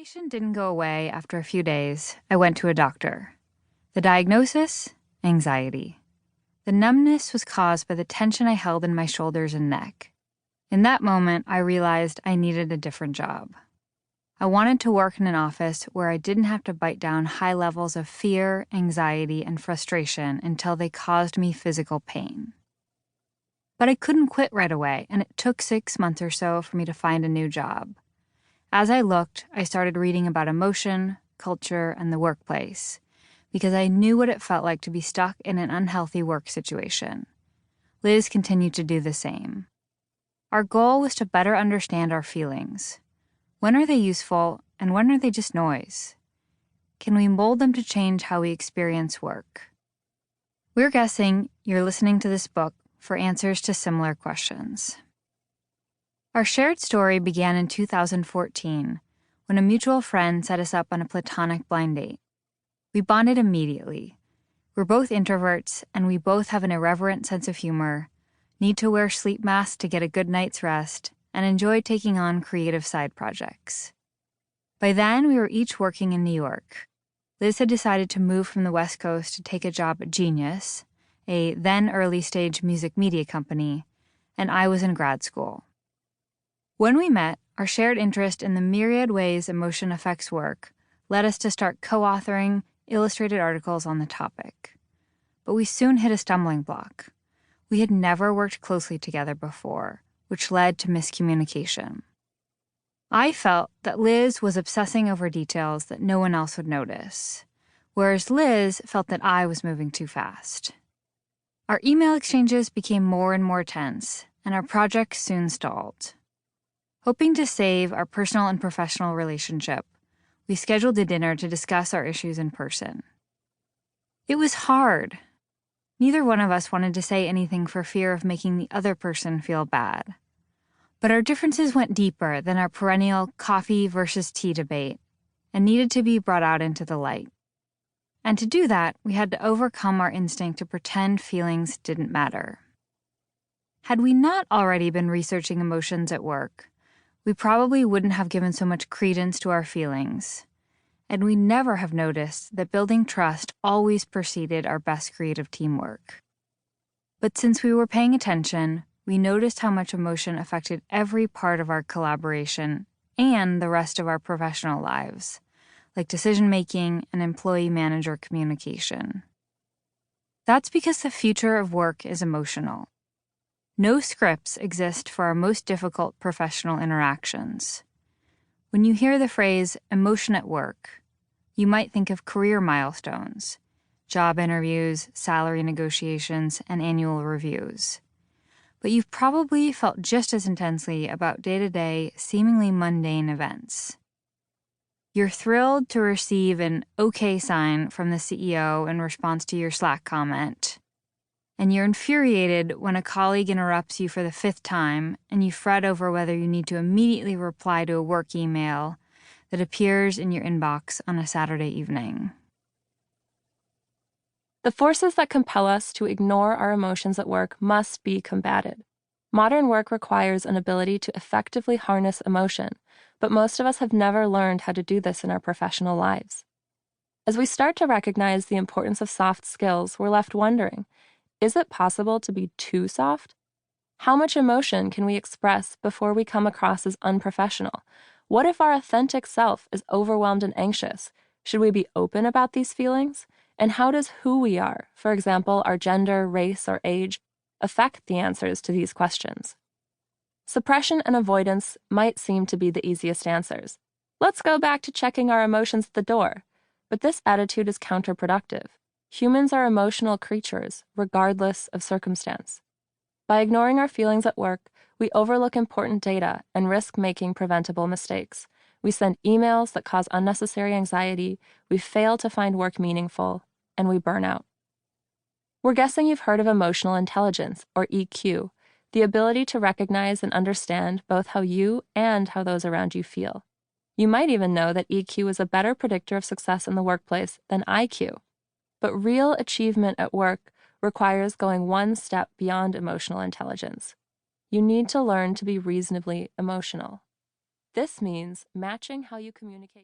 sensation didn't go away after a few days. I went to a doctor. The diagnosis? Anxiety. The numbness was caused by the tension I held in my shoulders and neck. In that moment, I realized I needed a different job. I wanted to work in an office where I didn't have to bite down high levels of fear, anxiety, and frustration until they caused me physical pain. But I couldn't quit right away, and it took 6 months or so for me to find a new job. As I looked, I started reading about emotion, culture, and the workplace, because I knew what it felt like to be stuck in an unhealthy work situation. Liz continued to do the same. Our goal was to better understand our feelings. When are they useful, and when are they just noise? Can we mold them to change how we experience work? We're guessing you're listening to this book for answers to similar questions. Our shared story began in 2014, when a mutual friend set us up on a platonic blind date. We bonded immediately. We're both introverts, and we both have an irreverent sense of humor, need to wear sleep masks to get a good night's rest, and enjoy taking on creative side projects. By then, we were each working in New York. Liz had decided to move from the West Coast to take a job at Genius, a then early-stage music media company, and I was in grad school. When we met, our shared interest in the myriad ways emotion affects work led us to start co-authoring illustrated articles on the topic. But we soon hit a stumbling block. We had never worked closely together before, which led to miscommunication. I felt that Liz was obsessing over details that no one else would notice, whereas Liz felt that I was moving too fast. Our email exchanges became more and more tense, and our project soon stalled. Hoping to save our personal and professional relationship, we scheduled a dinner to discuss our issues in person. It was hard. Neither one of us wanted to say anything for fear of making the other person feel bad. But our differences went deeper than our perennial coffee versus tea debate and needed to be brought out into the light. And to do that, we had to overcome our instinct to pretend feelings didn't matter. Had we not already been researching emotions at work, we probably wouldn't have given so much credence to our feelings, and we'd never have noticed that building trust always preceded our best creative teamwork. But since we were paying attention, we noticed how much emotion affected every part of our collaboration and the rest of our professional lives, like decision-making and employee-manager communication. That's because the future of work is emotional. No scripts exist for our most difficult professional interactions. When you hear the phrase emotion at work, you might think of career milestones, job interviews, salary negotiations, and annual reviews. But you've probably felt just as intensely about day-to-day, seemingly mundane events. You're thrilled to receive an OK sign from the CEO in response to your Slack comment, and you're infuriated when a colleague interrupts you for the 5th time and you fret over whether you need to immediately reply to a work email that appears in your inbox on a Saturday evening. The forces that compel us to ignore our emotions at work must be combated. Modern work requires an ability to effectively harness emotion, but most of us have never learned how to do this in our professional lives. As we start to recognize the importance of soft skills, we're left wondering, is it possible to be too soft? How much emotion can we express before we come across as unprofessional? What if our authentic self is overwhelmed and anxious? Should we be open about these feelings? And how does who we are, for example, our gender, race, or age, affect the answers to these questions? Suppression and avoidance might seem to be the easiest answers. Let's go back to checking our emotions at the door. But this attitude is counterproductive. Humans are emotional creatures, regardless of circumstance. By ignoring our feelings at work, we overlook important data and risk making preventable mistakes. We send emails that cause unnecessary anxiety, we fail to find work meaningful, and we burn out. We're guessing you've heard of emotional intelligence, or EQ, the ability to recognize and understand both how you and how those around you feel. You might even know that EQ is a better predictor of success in the workplace than IQ. But real achievement at work requires going one step beyond emotional intelligence. You need to learn to be reasonably emotional. This means matching how you communicate.